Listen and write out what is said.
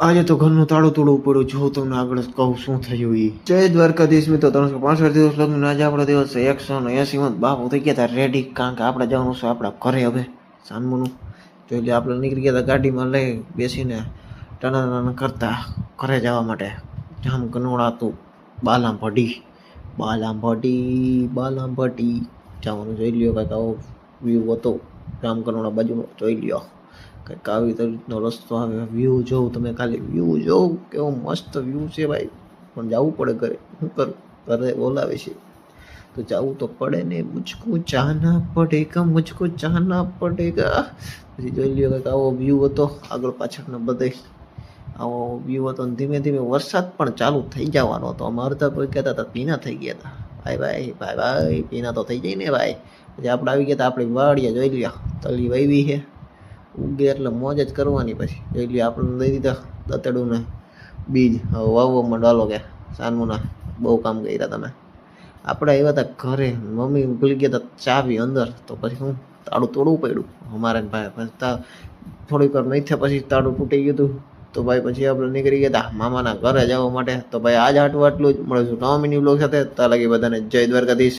આજે તો ઘરનું તાળું તોડવું પડ્યું. જો તમને આગળ જ કહું શું થયું એ. જય દ્વારકાધીશ મિત્રો, 365 દિવસ લગ્ન. આજે આપણો દિવસ છે 180 બાપુ થઈ ગયા હતા રેડી, કારણ કે આપણે જવાનું છે આપણા ઘરે હવે સાનમુનું. જોઈ લે, આપણે નીકળી ગયા હતા ગાડીમાં લઈ બેસીને ટનાટન કરતા ઘરે જવા માટે. જામ કનોડા હતું, બાલાંભટી જવાનું. જોઈ લ્યો કાંઈક આવો વ્યૂ હતો જામ કનોડા બાજુનો. જોઈ લ્યો કંઈક આવી રીતનો રસ્તો આવે. વ્યૂ જોઉં તમે, ખાલી વ્યૂ જોઉં કેવો મસ્ત વ્યૂ છે ભાઈ. પણ જવું પડે ઘરે, શું કરું, ઘરે બોલાવે છે તો જવું તો પડે ને. મુझको जाना पड़ेगा, मुझको जाना पड़ेगा. પછી જોઈ લ્યો કંઈક આવો વ્યૂ હતો, આગળ પાછળનો બધે આવો વ્યૂ હતો. ધીમે ધીમે વરસાદ પણ ચાલુ થઈ જવાનો હતો. અમારે તો કોઈ કહેતા હતા પીના થઈ ગયા હતા. ભાઈ પીના તો થઈ જાય ને ભાઈ. પછી આપણે આવી ગયા હતા આપણી વાડીએ. જોઈ લ્યો તલી વાવી છે, ઉગે એટલે મોજ જ કરવાની. પછી જોઈ લ્યો આપણને દઈ દીધા દતેડું ને બીજ. હવે વાવવામાં ડાલો કે સાનમુના બહુ કામ કર્યા તમે. આપણે આવ્યા હતા ઘરે, મમ્મી ભૂલી ગયા હતા ચાવી અંદર, તો પછી હું તાળું તોડવું પડ્યું અમારે ભાઈ. પછી થોડીક વાર નહીં પછી તાળું તૂટી ગયું હતું. તો ભાઈ પછી આપણે નીકળી ગયા હતા મામાના ઘરે જવા માટે. તો ભાઈ આજ આટલું જ મળે છું નવા મિની બ્લોગ સાથે. ત્યાં લગી બધાને જય દ્વારકાધીશ.